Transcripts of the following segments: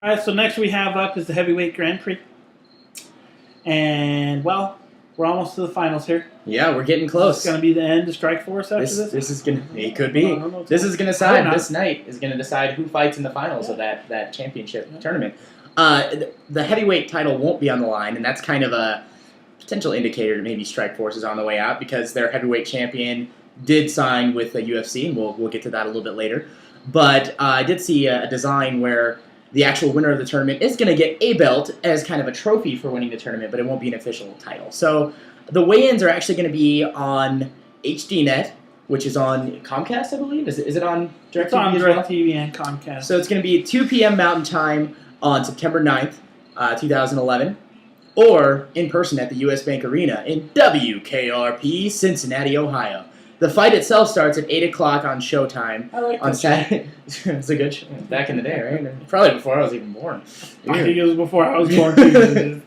All right, so next we have up is the heavyweight Grand Prix. And, well, we're almost to the finals here. Yeah, we're getting close. It's going to be the end of Strikeforce after this? This is going to... It could be. This is going to decide. This night is going to decide who fights in the finals of that championship tournament. The heavyweight title won't be on the line, and that's kind of a potential indicator that maybe Strikeforce is on the way out because their heavyweight champion did sign with the UFC, and we'll get to that a little bit later. But I did see a design where the actual winner of the tournament is going to get a belt as kind of a trophy for winning the tournament, but it won't be an official title. So the weigh-ins are actually going to be on HDNet, which is on Comcast, I believe. Is it on DirecTV? It's on DirecTV and Comcast. So it's going to be 2 p.m. Mountain Time on September 9th, 2011, or in person at the U.S. Bank Arena in WKRP, Cincinnati, Ohio. The fight itself starts at 8 o'clock on Showtime. I like on Saturday. It's a good show. Back in the day, right? Probably before I was even born. I think it was before I was born, too.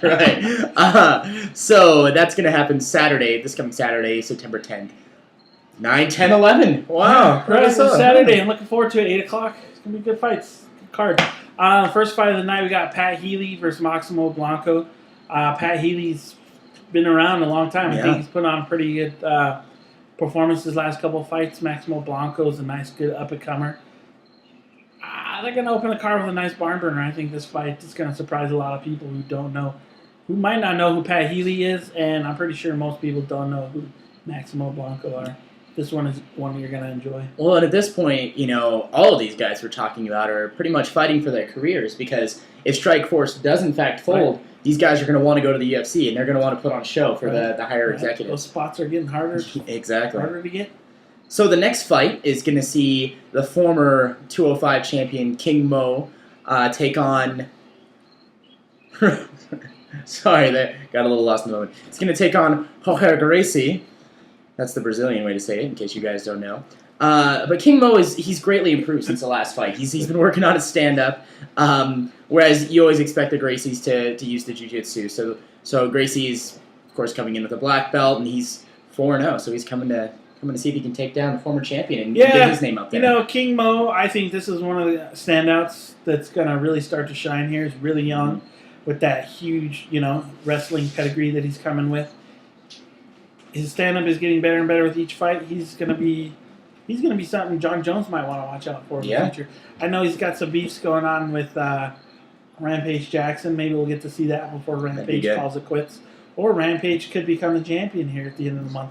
Right. So that's going to happen this coming Saturday, September 10th. 9, 10, 11. Wow. Right, it's Saturday. I'm looking forward to it. 8 o'clock. It's going to be good fights. Good card. First fight of the night, we got Pat Healy versus Maximo Blanco. Pat Healy's been around a long time. I think he's put on pretty good performances last couple of fights. Maximo Blanco is a nice, good up-and-comer. They're going to open the card with a nice barn burner. I think this fight is going to surprise a lot of people who might not know who Pat Healy is, and I'm pretty sure most people don't know who Maximo Blanco are. This one is one you're going to enjoy. Well, and at this point, all of these guys we're talking about are pretty much fighting for their careers because if Strikeforce does in fact fold, these guys are going to want to go to the UFC and they're going to want to put on a show for the higher executives. Those spots are getting harder. Exactly. Harder to get. So the next fight is going to see the former 205 champion King Mo take on... Sorry, that got a little lost in the moment. It's going to take on Jorge Gracie. That's the Brazilian way to say it, in case you guys don't know. But King Mo he's greatly improved since the last fight. He's been working on his stand-up, whereas you always expect the Gracies to use the jiu-jitsu. So Gracie's, of course, coming in with a black belt, and he's 4-0, so he's coming to see if he can take down the former champion and get his name up there. King Mo, I think this is one of the standouts that's going to really start to shine here. He's really young with that huge, wrestling pedigree that he's coming with. His stand-up is getting better and better with each fight. He's going to be something John Jones might want to watch out for in the future. I know he's got some beefs going on with Rampage Jackson. Maybe we'll get to see that before Rampage calls it quits. Or Rampage could become the champion here at the end of the month.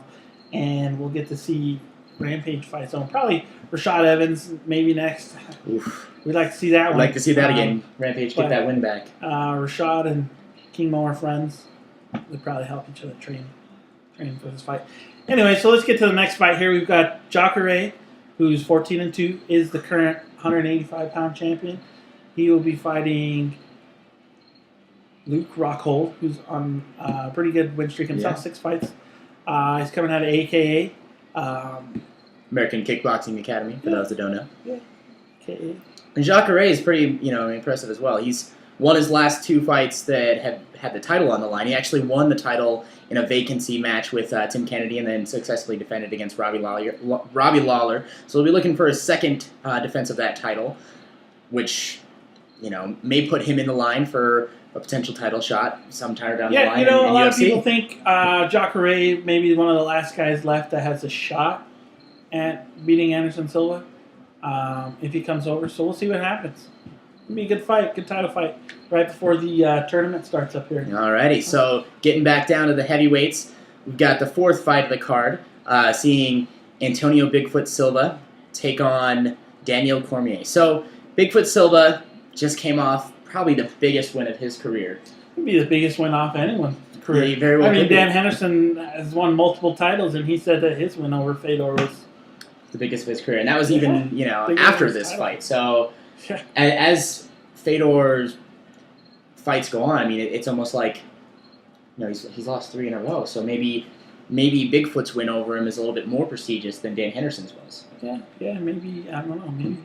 And we'll get to see Rampage fight. So probably Rashad Evans maybe next. Oof. We'd like to see that one. I'd like to see that again. Rampage get that win back. Rashad and King Mo are friends. They'd probably help each other train for this fight. Anyway, so let's get to the next fight here. We've got Jacare, who's 14-2, is the current 185-pound champion. He will be fighting Luke Rockhold, who's on a pretty good win streak himself, 6 fights. He's coming out of AKA. American Kickboxing Academy, for those that don't know. Yeah, AKA. And Jacare is pretty, impressive as well. He's won his last 2 fights that have had the title on the line. He actually won the title in a vacancy match with Tim Kennedy and then successfully defended against Robbie Lawler. So we'll be looking for his second defense of that title, which, may put him in the line for a potential title shot sometime down the line. Yeah, a lot UFC. of people think Jacare may be one of the last guys left that has a shot at beating Anderson Silva if he comes over. So we'll see what happens. It'll be a good fight, good title fight, right before the tournament starts up here. Alrighty, so getting back down to the heavyweights, we've got the 4th fight of the card, seeing Antonio Bigfoot Silva take on Daniel Cormier. So Bigfoot Silva just came off probably the biggest win of his career. It'd be the biggest win off anyone's career. Yeah, very well Dan Henderson has won multiple titles, and he said that his win over Fedor was the biggest of his career, and that was even after this fight. So as Fedor's fights go on, I mean, it's almost like he's lost 3 in a row. So maybe Bigfoot's win over him is a little bit more prestigious than Dan Henderson's was. Yeah, maybe I don't know,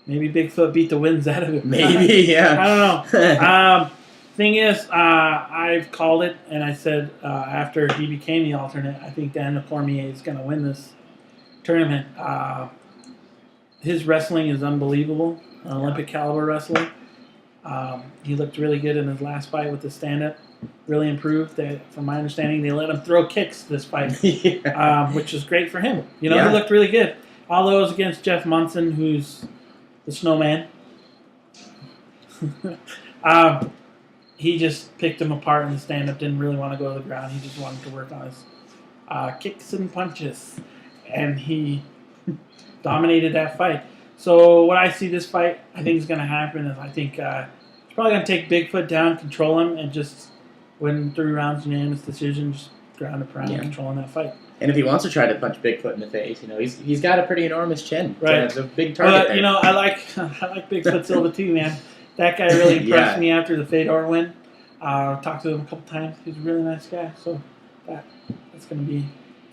maybe Bigfoot beat the wins out of it. Maybe, yeah. I don't know. Thing is, I've called it, and I said after he became the alternate, I think Daniel Cormier is going to win this tournament. His wrestling is unbelievable. an Olympic caliber wrestler. He looked really good in his last fight with the stand-up. Really improved. From my understanding, they let him throw kicks this fight, which is great for him. He looked really good. Although it was against Jeff Munson, who's the snowman. He just picked him apart in the stand-up, didn't really want to go to the ground. He just wanted to work on his kicks and punches. And he dominated that fight. So what I see this fight, I think is going to happen is I think he's probably going to take Bigfoot down, control him, and just win 3 rounds unanimous decision, just ground and pound, controlling that fight. And if he wants to try to punch Bigfoot in the face, he's got a pretty enormous chin. Right. It's a big target there. I like Bigfoot Silva too, man. That guy really impressed me after the Fedor win. Talked to him a couple times. He's a really nice guy. So that's gonna be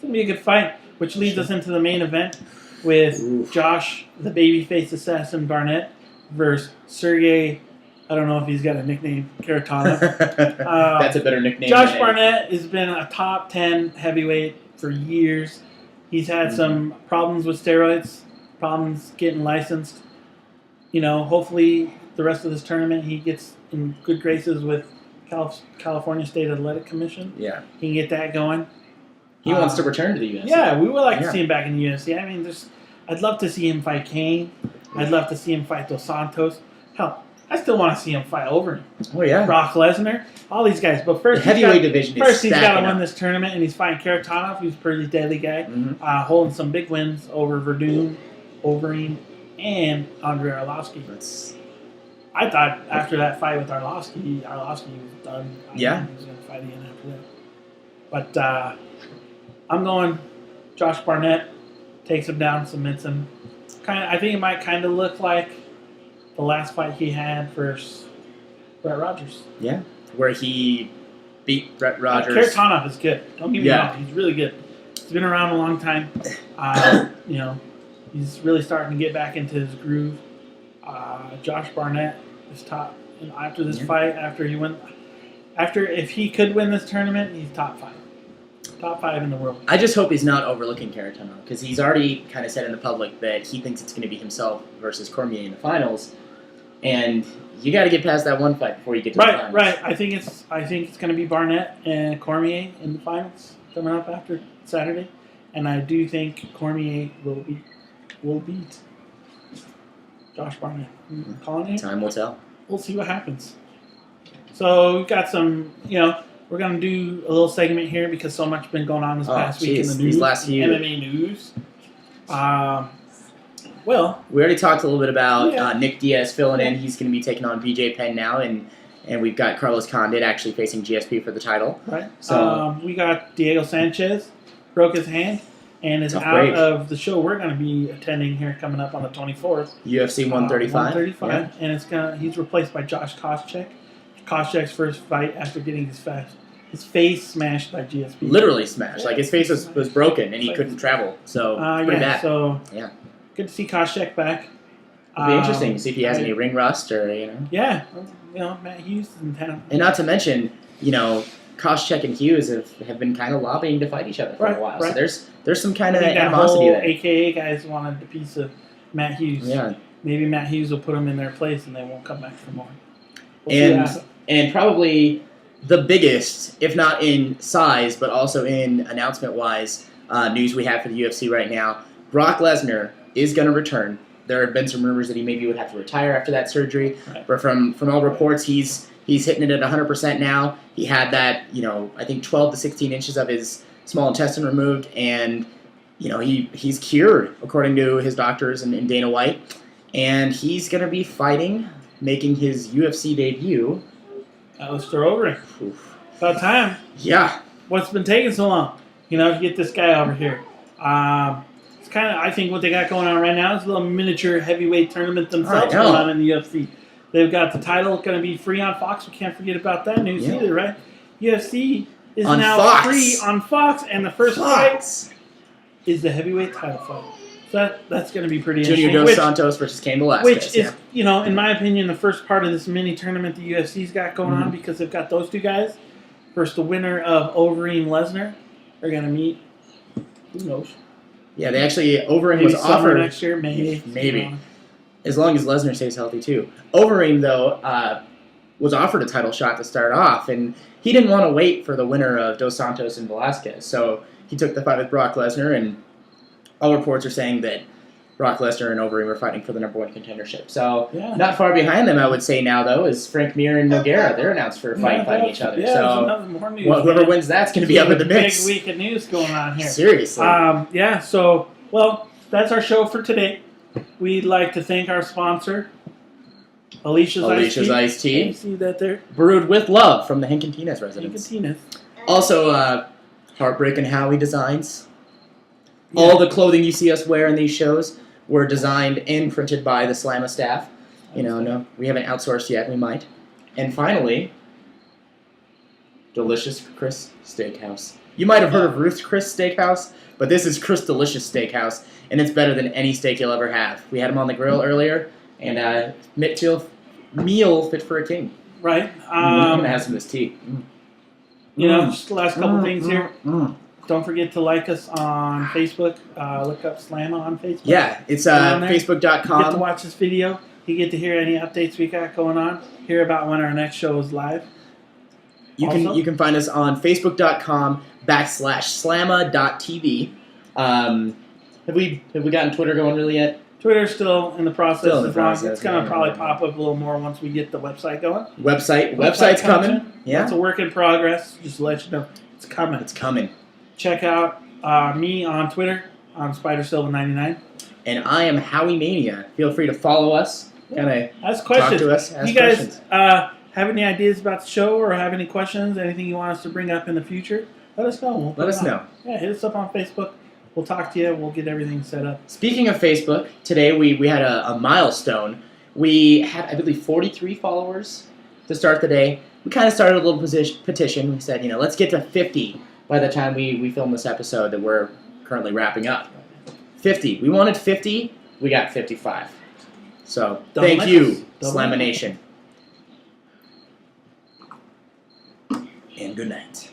a good fight, which leads us into the main event with Josh, the babyface assassin Barnett, versus Sergey. I don't know if he's got a nickname, Karatanov. That's a better nickname. Josh Barnett has been a top 10 heavyweight for years. He's had some problems with steroids, problems getting licensed. Hopefully the rest of this tournament he gets in good graces with California State Athletic Commission. Yeah. He can get that going. He wants to return to the UFC. Yeah, we would like to see him back in the UFC. I mean, I'd love to see him fight Kane. I'd love to see him fight Dos Santos. Hell, I still want to see him fight Overeem. Oh, yeah. Brock Lesnar. All these guys. But first, the heavyweight division first he's got to win up. this tournament, and he's fighting Karatanov, who's a pretty deadly guy, holding some big wins over Verdun, Overeem, and Andrei Arlovsky. I thought after that fight with Arlovsky was done. He was going to fight again after that. But I'm going Josh Barnett, takes him down, submits him. I think it might kind of look like the last fight he had versus Brett Rogers. Yeah, where he beat Brett Rogers. Karatanov is good. Don't get me wrong. He's really good. He's been around a long time. He's really starting to get back into his groove. Josh Barnett is top. And after this fight, if he could win this tournament, he's top 5. Top 5 in the world. I just hope he's not overlooking Karatanov, because he's already kind of said in the public that he thinks it's going to be himself versus Cormier in the finals, and you got to get past that one fight before you get to the finals. Right. I think it's going to be Barnett and Cormier in the finals coming up after Saturday, and I do think Cormier will beat Josh Barnett. Calling it. Time will tell. We'll see what happens. So we've got some, we're going to do a little segment here because so much has been going on this past week in the news. These last few. MMA news. We already talked a little bit about Nick Diaz filling in. He's going to be taking on BJ Penn now, and we've got Carlos Condit actually facing GSP for the title. Right. So we got Diego Sanchez, broke his hand, and is out of the show we're going to be attending here coming up on the 24th. UFC 135. And he's replaced by Josh Koscheck. Koscheck's first fight after getting his face smashed by GSP. Literally smashed. Like his face was broken and he couldn't travel. So pretty bad. So good to see Koscheck back. It'll be interesting to see if he has any ring rust or Yeah, Matt Hughes is in town. And not to mention, Koscheck and Hughes have been kind of lobbying to fight each other for a while. Right. So there's some kind of animosity there. AKA guys wanted a piece of Matt Hughes. Yeah. Maybe Matt Hughes will put him in their place and they won't come back for more. And probably the biggest, if not in size, but also in announcement-wise, news we have for the UFC right now, Brock Lesnar is going to return. There have been some rumors that he maybe would have to retire after that surgery, but from all reports, he's hitting it at 100% now. He had that, I think 12 to 16 inches of his small intestine removed, and he's cured according to his doctors and Dana White, and he's going to be fighting, making his UFC debut. Alistair Overeem. About time. Yeah. What's been taking so long? To get this guy over here. It's kind of, I think what they got going on right now is a little miniature heavyweight tournament themselves going on in the UFC. They've got the title going to be free on Fox. We can't forget about that news either, right? UFC is on now Fox. free on Fox, and the first fight is the heavyweight title fight. So that's going to be pretty interesting. Junior Dos Santos versus Cain Velasquez. Which is, in my opinion, the first part of this mini tournament the UFC's got going on, because they've got those two guys versus the winner of Overeem Lesnar. They're going to meet. Who knows? Yeah, they actually, Overeem maybe was offered next year, maybe. as long as Lesnar stays healthy too. Overeem, though, was offered a title shot to start off, and he didn't want to wait for the winner of Dos Santos and Velasquez, so he took the fight with Brock Lesnar, and all reports are saying that Brock Lesnar and Overeem are fighting for the #1 contendership. So not far behind them, I would say now, though, is Frank Mir and Nogueira. They're announced for a fight fighting each other. Yeah, so more news, whoever wins that's going to be up in the mix. Big week of news going on here. Seriously. So, well, that's our show for today. We'd like to thank our sponsor, Alicia's Iced Tea. You see that there? Brewed with love from the Hincantinas residents. Hincantinas. Also, Heartbreak and Howie Designs. Yeah. All the clothing you see us wear in these shows were designed and printed by the SlaMMA staff. No, we haven't outsourced yet. We might. And finally, Delicious Chris Steakhouse. You might have heard of Ruth's Chris Steakhouse, but this is Chris Delicious Steakhouse, and it's better than any steak you'll ever have. We had them on the grill earlier, and meal fit for a king. Right. I'm going to have some of this tea. Just the last couple things here. Don't forget to like us on Facebook. Look up SlaMMA on Facebook. Yeah, it's facebook.com. You get to watch this video. You get to hear any updates we got going on. Hear about when our next show is live. You can find us on facebook.com/slamma.tv. Have we gotten Twitter going really yet? Twitter's still in the process. It's going to probably pop up a little more once we get the website going. Website's coming. Yeah. It's a work in progress. Just to let you know, it's coming. It's coming. Check out me on Twitter, on SpiderSilva99. And I am Howie Mania. Feel free to follow us. Ask questions. Talk to us. You guys have any ideas about the show or have any questions, anything you want us to bring up in the future, let us know. Let us know. Yeah, hit us up on Facebook. We'll talk to you. We'll get everything set up. Speaking of Facebook, today we had a milestone. We had, I believe, 43 followers to start the day. We kind of started a little petition. We said, let's get to 50 by the time we film this episode that we're currently wrapping up. 50. We wanted 50. We got 55. So thank you, SlaMMA Nation. And good night.